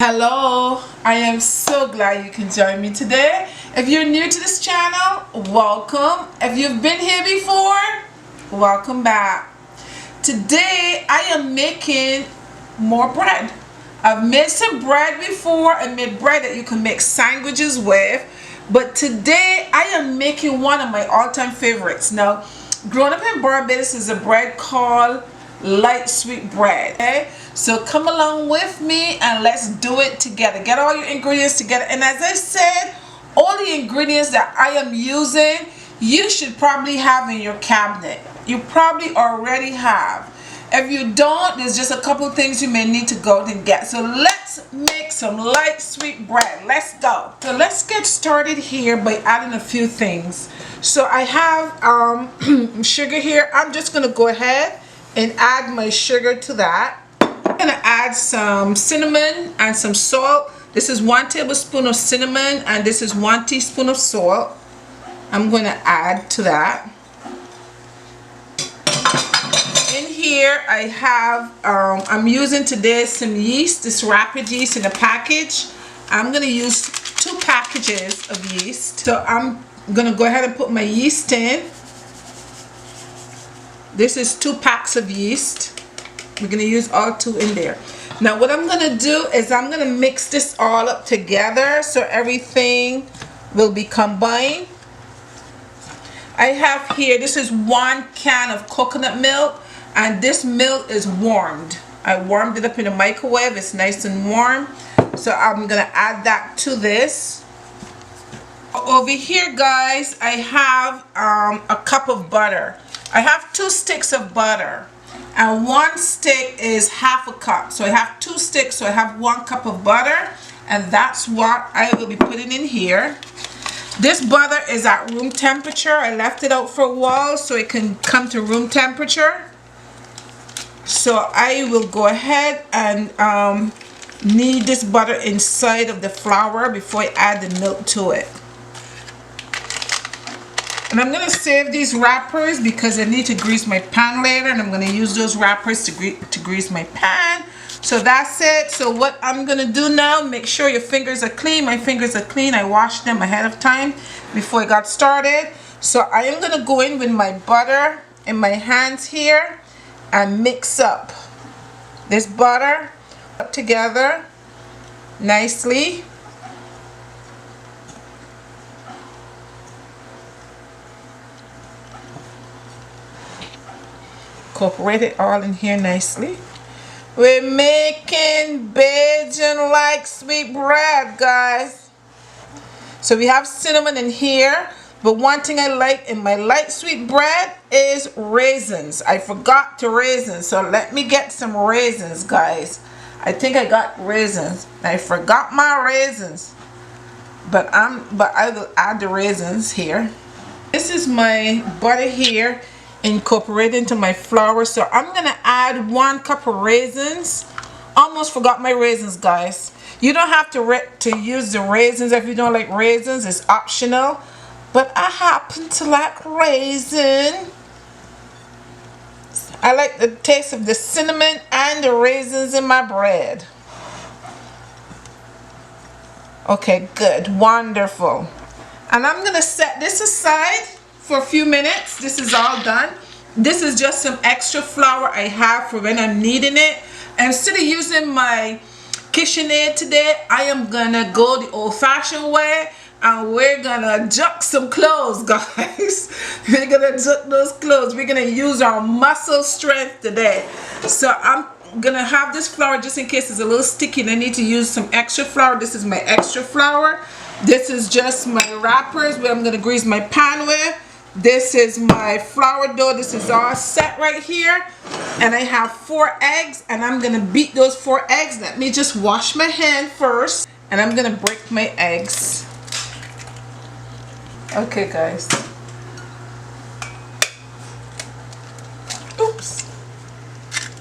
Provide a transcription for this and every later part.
Hello, I am so glad you can join me today. If you're new to this channel, welcome. If you've been here before, welcome back. Today I am making more bread. I've made some bread before. I made bread that you can make sandwiches with, but today I am making one of my all-time favorites. Now, growing up in Barbados is a bread called light sweet bread. Okay, so come along with me and let's do it together. Get all your ingredients together, and as I said, all the ingredients that I am using you should probably have in your cabinet. You probably already have. If you don't, there's just a couple things you may need to go and get. So let's make some light sweet bread. Let's go. So let's get started here by adding a few things. So I have sugar here. I'm just gonna go ahead and add my sugar to that. I'm gonna add some cinnamon and some salt. This is 1 tablespoon of cinnamon and this is 1 teaspoon of salt. I'm gonna add to that. In here I have I'm using today some yeast, this rapid yeast in a package. I'm gonna use 2 packages of yeast. So I'm gonna go ahead and put my yeast in. This is 2 packs of yeast. We're going to use all 2 in there. Now what I'm going to do is I'm going to mix this all up together so everything will be combined. I have here, this is 1 can of coconut milk, and this milk is warmed. I warmed it up in the microwave. It's nice and warm. So I'm going to add that to this. Over here, guys, I have a cup of butter. I have 2 sticks of butter, and 1 stick is half a cup. So I have 2 sticks, so I have 1 cup of butter, and that's what I will be putting in here. This butter is at room temperature. I left it out for a while so it can come to room temperature. So I will go ahead and knead this butter inside of the flour before I add the milk to it. And I'm going to save these wrappers because I need to grease my pan later, and I'm going to use those wrappers to grease my pan. So that's it. So what I'm going to do now, make sure your fingers are clean. My fingers are clean. I washed them ahead of time before I got started. So I am going to go in with my butter in my hands here and mix up this butter up together nicely. Incorporate it all in here nicely. We're making Bajan like sweet bread, guys. So we have cinnamon in here, but one thing I like in my light sweet bread is raisins. I forgot to raisins, so let me get some raisins, guys. I think I got raisins. I forgot my raisins, but I will add the raisins here. This is my butter here, incorporate into my flour. So I'm gonna add 1 cup of raisins. Almost forgot my raisins, guys. You don't have to use the raisins if you don't like raisins. It's optional, but I happen to like raisin. I like the taste of the cinnamon and the raisins in my bread. Okay, good, wonderful. And I'm gonna set this aside for a few minutes. This is all done. This is just some extra flour I have for when I'm kneading it. And instead of using my KitchenAid today, I am gonna go the old-fashioned way, and we're gonna juck some clothes, guys. We're gonna juck those clothes. We're gonna use our muscle strength today. So I'm gonna have this flour just in case it's a little sticky and I need to use some extra flour. This is my extra flour. This is just my wrappers where I'm gonna grease my pan with. This is my flour dough. This is all set right here, and I have 4 eggs, and I'm gonna beat those 4 eggs. Let me just wash my hand first, and I'm gonna break my eggs. Okay, guys. Oops.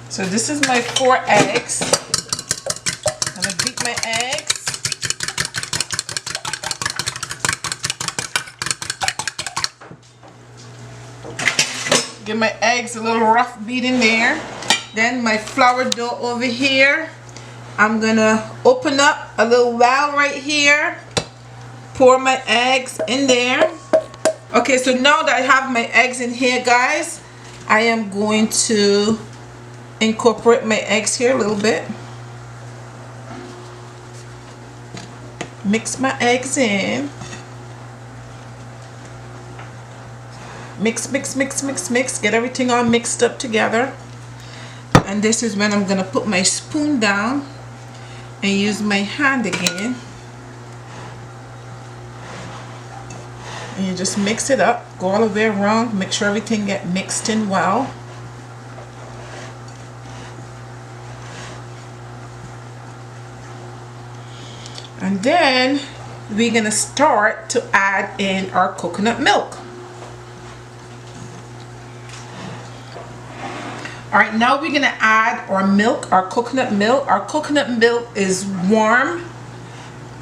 So this is my 4 eggs. I'm gonna beat my eggs. Give my eggs a little rough beat in there. Then my flour dough over here. I'm gonna open up a little well right here, pour my eggs in there. Okay, so now that I have my eggs in here, guys, I am going to incorporate my eggs here a little bit. Mix my eggs in. Mix, mix, mix, mix, mix. Get everything all mixed up together. And this is when I'm going to put my spoon down and use my hand again. And you just mix it up. Go all the way around. Make sure everything get mixed in well. And then we're going to start to add in our coconut milk. Alright, now we're going to add our milk, our coconut milk. Our coconut milk is warm.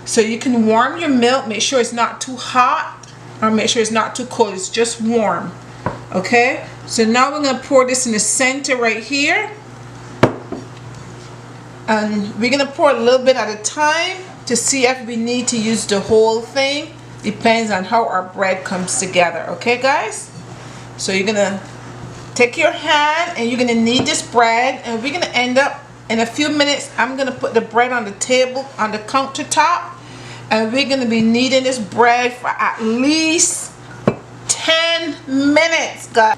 So you can warm your milk. Make sure it's not too hot or make sure it's not too cold. It's just warm. Okay? So now we're going to pour this in the center right here. And we're going to pour a little bit at a time to see if we need to use the whole thing. Depends on how our bread comes together. Okay, guys? So you're going to take your hand and you're going to knead this bread, and we're going to end up in a few minutes. I'm going to put the bread on the table on the countertop, and we're going to be kneading this bread for at least 10 minutes, guys.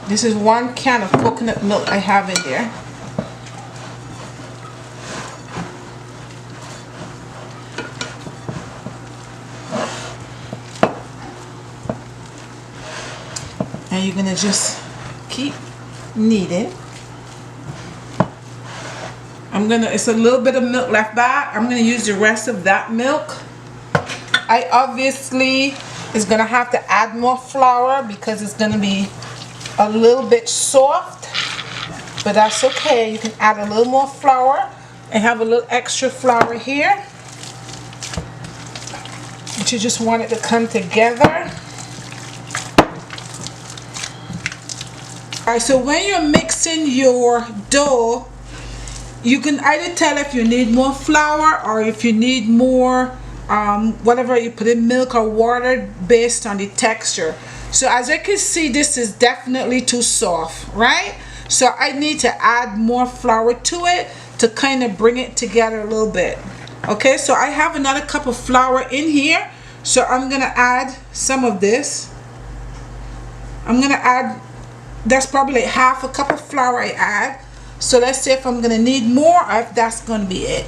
This is 1 can of coconut milk I have in there. And you're gonna just keep kneading. It's a little bit of milk left back. I'm gonna use the rest of that milk. I obviously is gonna have to add more flour because it's gonna be a little bit soft, but that's okay. You can add a little more flour and have a little extra flour here, but you just want it to come together. Alright, so when you're mixing your dough, you can either tell if you need more flour or if you need more whatever you put in, milk or water, based on the texture. So as you can see, this is definitely too soft, right? So I need to add more flour to it to kind of bring it together a little bit. Okay, so I have another cup of flour in here, so I'm gonna add some of this. I'm gonna add, that's probably like half a cup of flour I add. So let's see if I'm gonna need more or if that's gonna be it.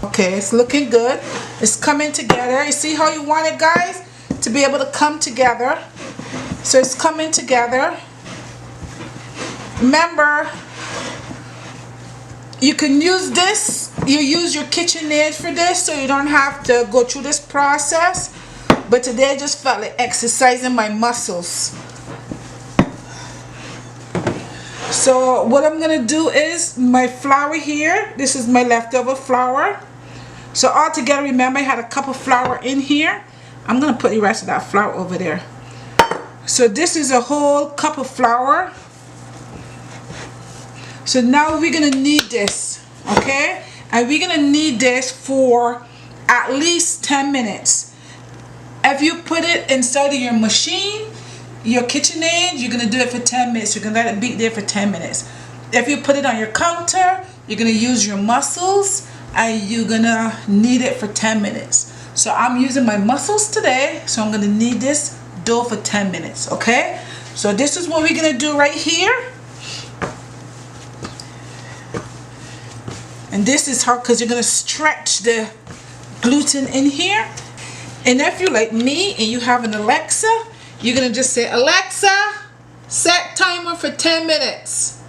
Okay, it's looking good. It's coming together. You see how you want it, guys, to be able to come together. So it's coming together. Remember, you can use this, you use your KitchenAid for this, so you don't have to go through this process. But today I just felt like exercising my muscles. So what I'm gonna do is my flour here, this is my leftover flour. So all together, remember I had a cup of flour in here. I'm gonna put the rest of that flour over there. So this is a whole cup of flour. So now we're gonna knead this, okay? And we're gonna knead this for at least 10 minutes. If you put it inside of your machine, your KitchenAid, you're gonna do it for 10 minutes. You're gonna let it beat there for 10 minutes. If you put it on your counter, you're gonna use your muscles and you're gonna knead it for 10 minutes. So I'm using my muscles today, so I'm gonna knead this dough for 10 minutes, okay? So this is what we're gonna do right here. And this is how, because you're gonna stretch the gluten in here. And if you're like me and you have an Alexa, you're gonna just say, Alexa, set timer for 10 minutes.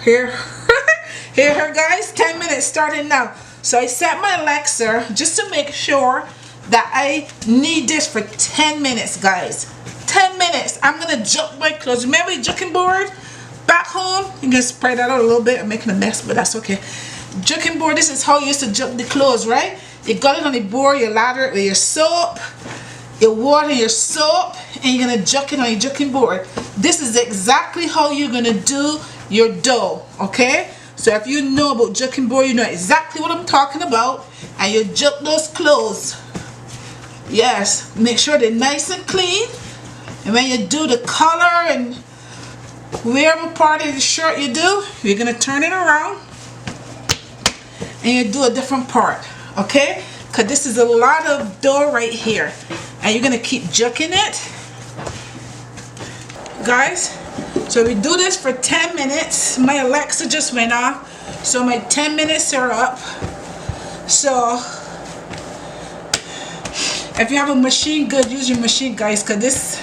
Here her guys, 10 minutes starting now. So I set my Alexa just to make sure that I need this for 10 minutes, guys. 10 minutes. I'm gonna juke my clothes. Remember the juking board back home? You can spread that out a little bit. I'm making a mess, but that's okay. Juking board, this is how you used to juke the clothes, right? You got it on the board, you lather it with your soap, your water, your soap, and you're gonna juk it on your juking board. This is exactly how you're gonna do your dough, okay? So if you know about juking board, you know exactly what I'm talking about. And you juk those clothes. Yes, make sure they're nice and clean. And when you do the collar and wherever part of the shirt you do, you're gonna turn it around and you do a different part, okay? Because this is a lot of dough right here, and you're gonna keep juking it, guys. So we do this for 10 minutes. My Alexa just went off, so my 10 minutes are up. So if you have a machine, good, use your machine, guys, because this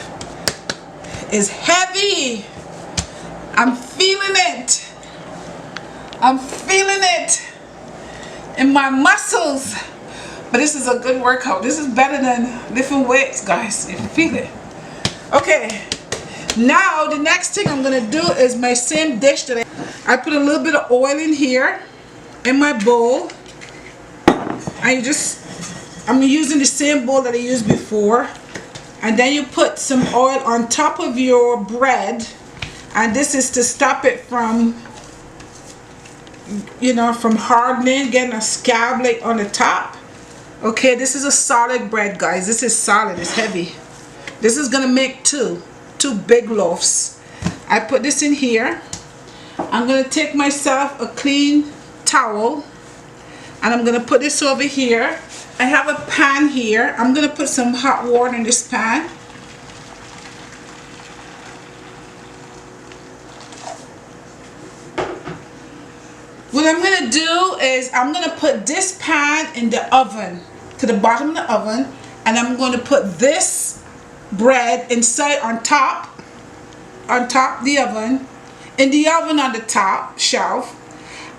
is heavy. I'm feeling it. I'm feeling it in my muscles. But this is a good workout. This is better than lifting weights, guys, if you feel it. Okay, now the next thing I'm gonna do is my same dish that I put a little bit of oil in here in my bowl. I'm using the same bowl that I used before. And then you put some oil on top of your bread, and this is to stop it from, you know, from hardening, getting a scab like on the top. Okay, this is a solid bread, guys. This is solid, it's heavy. This is gonna make two big loaves. I put this in here. I'm gonna take myself a clean towel and I'm gonna put this over here. I have a pan here. I'm gonna put some hot water in this pan. What I'm gonna do is I'm gonna put this pan in the oven, to the bottom of the oven, and I'm going to put this bread inside on top the oven, in the oven on the top shelf,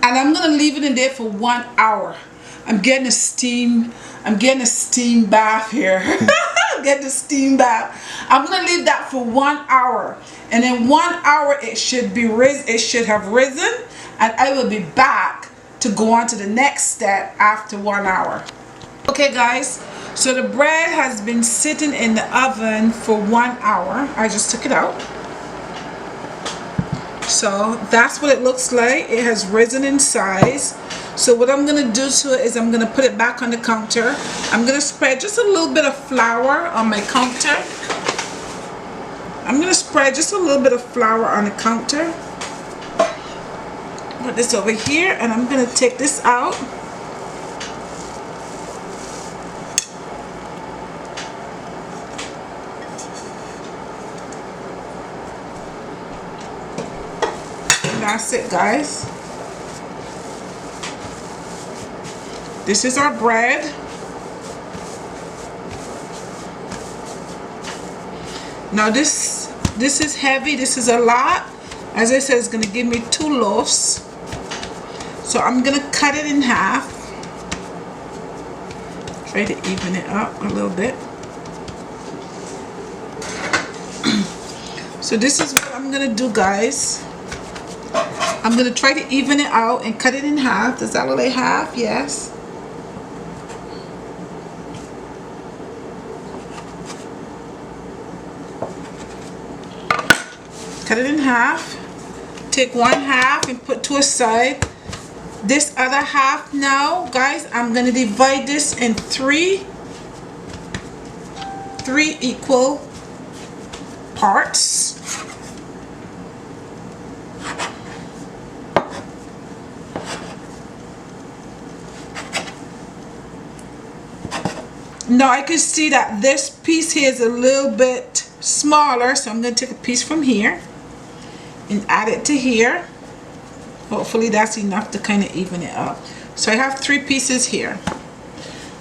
and I'm going to leave it in there for 1 hour. I'm getting a steam bath here. I'm getting a steam bath. I'm going to leave that for 1 hour, and in 1 hour it should have risen, and I will be back to go on to the next step after 1 hour. Okay, guys, so the bread has been sitting in the oven for 1 hour. I just took it out. So that's what it looks like. It has risen in size. So what I'm going to do to it is I'm going to put it back on the counter. I'm going to spread just a little bit of flour on my counter. I'm going to spread just a little bit of flour on the counter. Put this over here, and I'm going to take this out. That's it, guys. This is our bread. Now this is heavy. This is a lot. As I said, it's going to give me 2 loaves. So I'm going to cut it in half. Try to even it up a little bit. So this is what I'm going to do, guys. I'm going to try to even it out and cut it in half. Is that what I have? Yes. Cut it in half. Take 1 half and put to a side. This other half now, guys, I'm going to divide this in three equal parts. Now I can see that this piece here is a little bit smaller, so I'm going to take a piece from here and add it to here. Hopefully that's enough to kind of even it up. So I have 3 pieces here.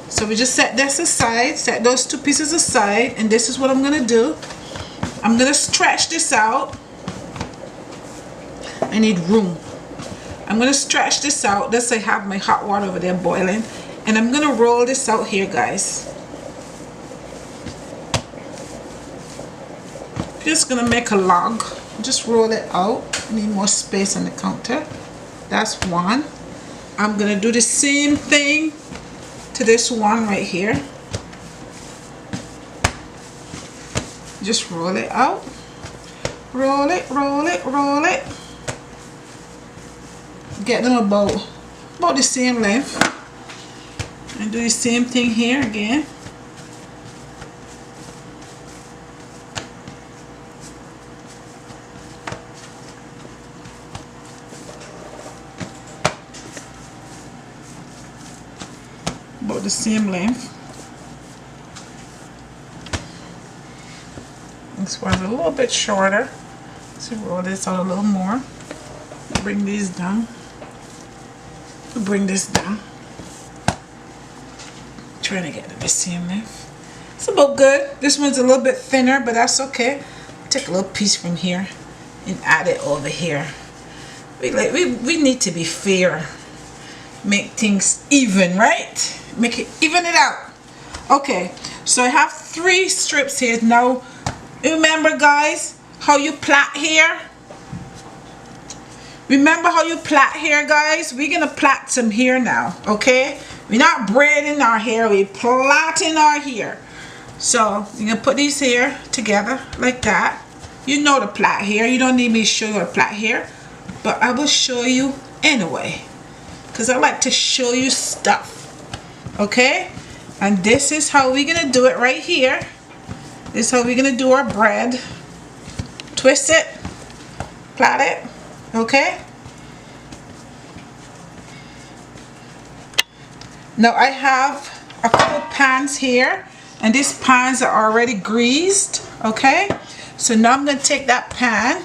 So we just set this aside, set those 2 pieces aside, and this is what I'm going to do. I'm going to stretch this out. I need room. I'm going to stretch this out. Thus I have my hot water over there boiling, and I'm going to roll this out here, guys. Just going to make a log. Just roll it out. I need more space on the counter. That's one. I'm going to do the same thing to this one right here. Just roll it out. Roll it, roll it, roll it. Get them about the same length. And do the same thing here again. About the same length. This one's a little bit shorter. So roll this out a little more. Bring these down. Bring this down. Trying to get to the same length. It's about good. This one's a little bit thinner, but that's okay. Take a little piece from here and add it over here. We need to be fair. Make things even, right? Make it, even it out. Okay, so I have 3 strips here. Now remember guys how you plait here? Remember how you plait hair, guys? We're gonna plait some hair now, okay? We're not braiding our hair, we're plaiting our hair. So you're gonna put these here together like that. You know the plait hair. You don't need me to show you how to plait hair, but I will show you anyway, because I like to show you stuff. Okay? And this is how we're gonna do it right here. This is how we're gonna do our bread. Twist it, plait it. Okay, now I have a couple pans here, and these pans are already greased. Okay, so now I'm going to take that pan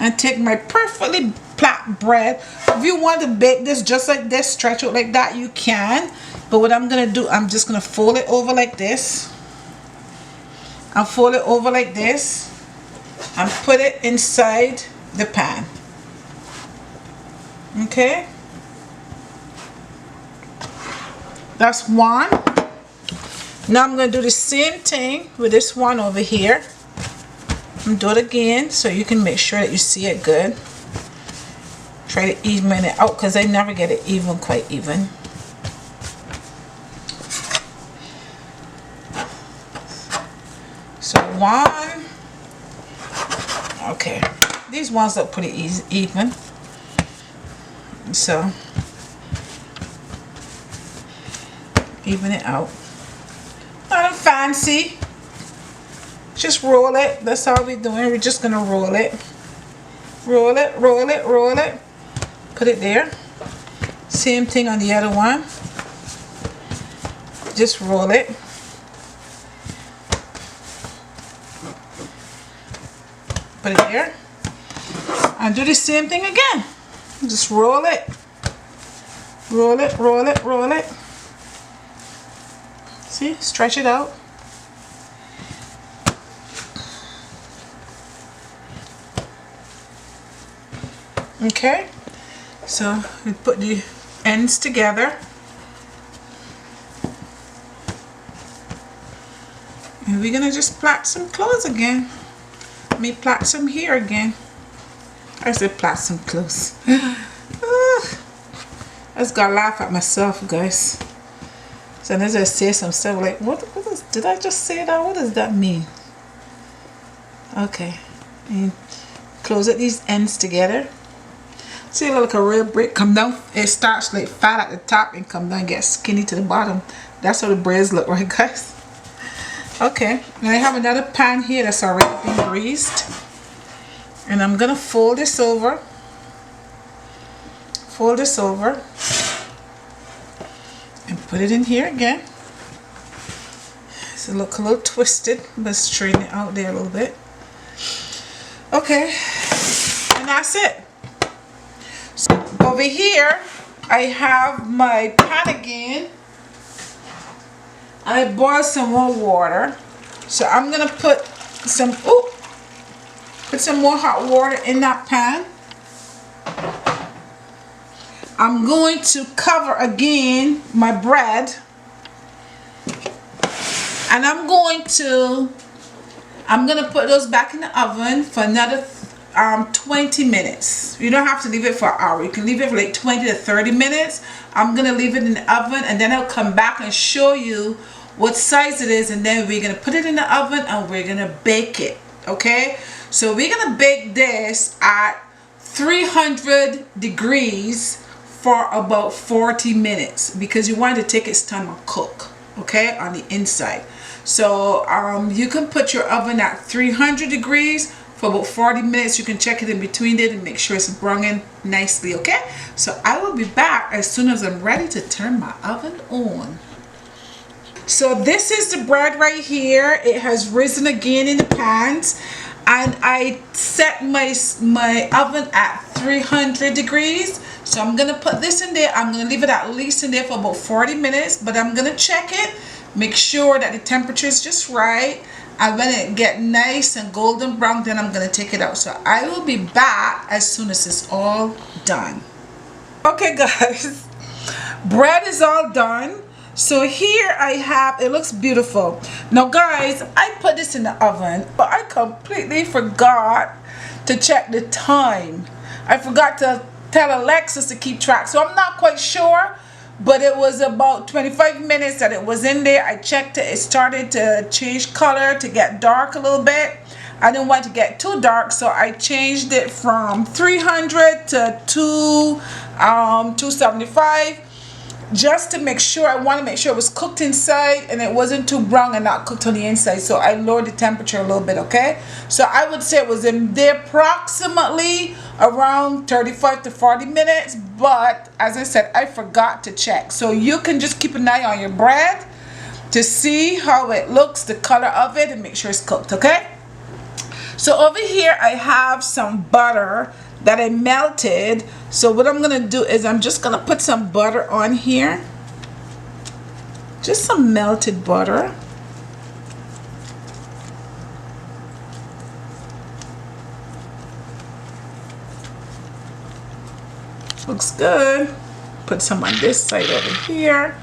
and take my perfectly flat bread. If you want to bake this just like this, stretch it like that, you can. But what I'm going to do, I'm just going to fold it over like this. I'll fold it over like this and put it inside the pan. Okay, that's one. Now I'm going to do the same thing with this one over here and do it again so you can make sure that you see it good. Try to even it out because I never get it even, quite even. So one. Okay, these ones look pretty easy, even. So even it out. Nothing fancy. Just roll it. That's all we're doing. We're just gonna roll it. Roll it, roll it, roll it. Put it there. Same thing on the other one. Just roll it. Put it there. And do the same thing again. Just roll it. Roll it, roll it, roll it. See? Stretch it out. Okay. So we put the ends together. And we're gonna just plait some clothes again. Let me plait some here again. I said plait some clothes. I just gotta laugh at myself, guys. So as I say some stuff like, what is, did I just say that? What does that mean? Okay. And close at these ends together. See, like a real bread come down. It starts like fat at the top and come down and get skinny to the bottom. That's how the braids look, right, guys? Okay. And I have another pan here that's already been greased. And I'm gonna fold this over. Fold this over. And put it in here again. So look a little twisted, but straighten it out there a little bit. Okay. And that's it. So over here, I have my pan again. And I boiled some more water. So I'm gonna put some, put some more hot water in that pan. I'm going to cover again my bread. And I'm gonna put those back in the oven for another 20 minutes. You don't have to leave it for an hour. You can leave it for like 20 to 30 minutes. I'm gonna leave it in the oven and then I'll come back and show you what size it is, and then we're gonna put it in the oven and we're gonna bake it. Okay, so we're gonna bake this at 300 degrees for about 40 minutes because you want to take its time to cook, okay, on the inside. So you can put your oven at 300 degrees for about 40 minutes. You can check it in between it and make sure it's browning nicely, okay? So I will be back as soon as I'm ready to turn my oven on. So this is the bread right here. It has risen again in the pans, and I set my oven at 300 degrees. So I'm gonna put this in there. I'm gonna leave it at least in there for about 40 minutes, but I'm gonna check it, make sure that the temperature is just right, and when it get nice and golden brown, then I'm gonna take it out. So I will be back as soon as it's all done. Okay guys, bread is all done. So here I have, it looks beautiful. Now guys, I put this in the oven, but I completely forgot to check the time. I forgot to tell Alexis to keep track, so I'm not quite sure, but it was about 25 minutes that it was in there. I checked it. It started to change color, to get dark a little bit. I didn't want to get too dark, so I changed it from 300 to 275, just to make sure. I want to make sure it was cooked inside and it wasn't too brown and not cooked on the inside. So I lowered the temperature a little bit, okay? So I would say it was in there approximately around 35 to 40 minutes, but as I said, I forgot to check. So you can just keep an eye on your bread to see how it looks, the color of it, and make sure it's cooked, okay? So over here I have some butter that I melted. So what I'm gonna do is I'm just gonna put some butter on here, just some melted butter. Looks good. Put some on this side over here,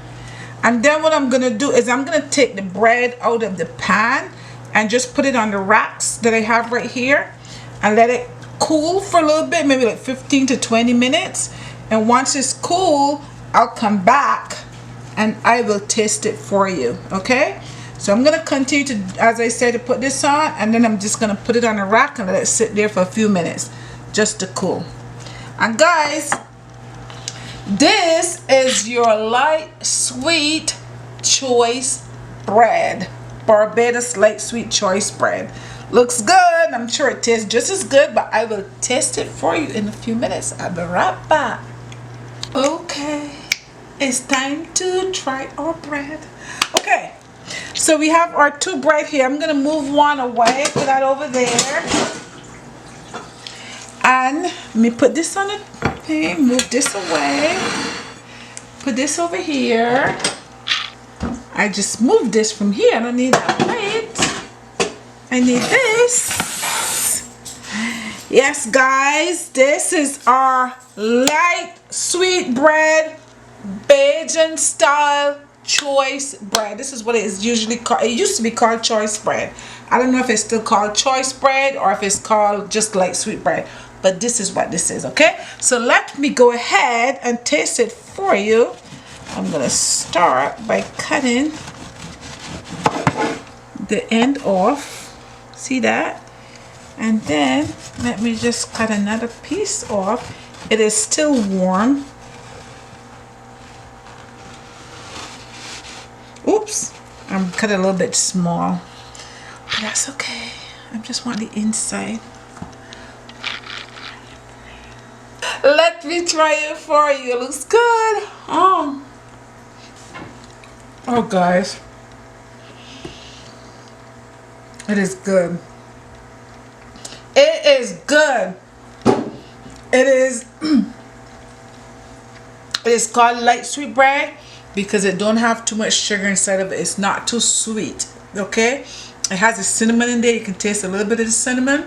and then what I'm gonna do is I'm gonna take the bread out of the pan and just put it on the racks that I have right here and let it cool for a little bit, maybe like 15 to 20 minutes. And once it's cool, I'll come back and I will taste it for you, okay? So I'm gonna continue to, as I said, to put this on, and then I'm just gonna put it on a rack and let it sit there for a few minutes just to cool. And guys, this is your light sweet choice bread, Barbados light sweet choice bread. Looks good. I'm sure it tastes just as good, but I will taste it for you in a few minutes. I'll be right back. Okay, it's time to try our bread. Okay, so we have our two bread here. I'm gonna move one away, put that over there, and let me put this on the thing, move this away, put this over here. I just moved this from here. I don't need that plate. I need this. Yes guys, this is our light sweet bread, Bajan style choice bread. This is what it is usually called. It used to be called choice bread. I don't know if it's still called choice bread or if it's called just light sweet bread, but this is what this is, okay? So let me go ahead and taste it for you. I'm gonna start by cutting the end off. See that? And then let me just cut another piece off. It is still warm. Oops, I'm cut it a little bit small, but that's okay. I just want the inside. Let me try it for you. It looks good. Oh guys, it is good. It is good. It is it is called light sweet bread because it don't have too much sugar inside of it. It's not too sweet, okay? It has the cinnamon in there. You can taste a little bit of the cinnamon,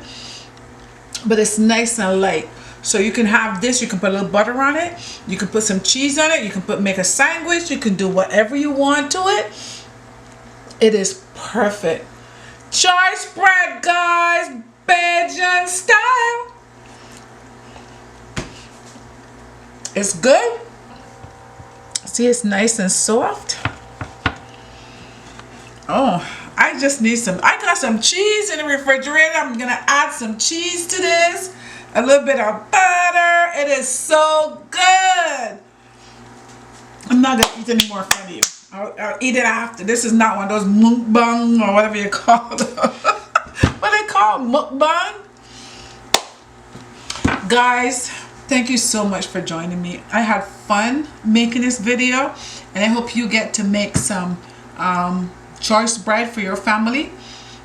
but it's nice and light. So you can have this, you can put a little butter on it, you can put some cheese on it, you can make a sandwich, you can do whatever you want to it. It is perfect. Choice bread, guys, Bajan style. It's good. See, it's nice and soft. Oh, I just need some. I got some cheese in the refrigerator. I'm gonna add some cheese to this. A little bit of butter. It is so good. I'm not gonna eat any more from you. I'll eat it after. This is not one of those mukbang or whatever you call it. What they call mukbang? Guys, thank you so much for joining me. I had fun making this video, and I hope you get to make some choice bread for your family.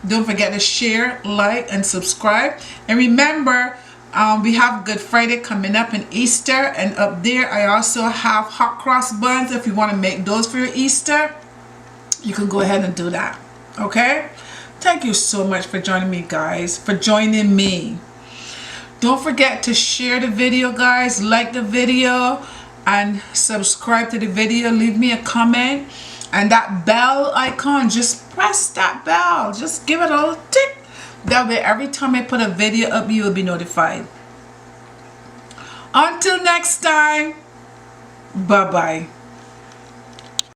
Don't forget to share, like, and subscribe. And remember, we have Good Friday coming up and Easter, and up there I also have hot cross buns. If you want to make those for your Easter, you can go ahead and do that. Okay? Thank you so much for joining me, guys, for joining me. Don't forget to share the video, guys, like the video, and subscribe to the video. Leave me a comment, and that bell icon, just press that bell. Just give it a little tick. That way every time I put a video up, you will be notified. Until next time, bye-bye.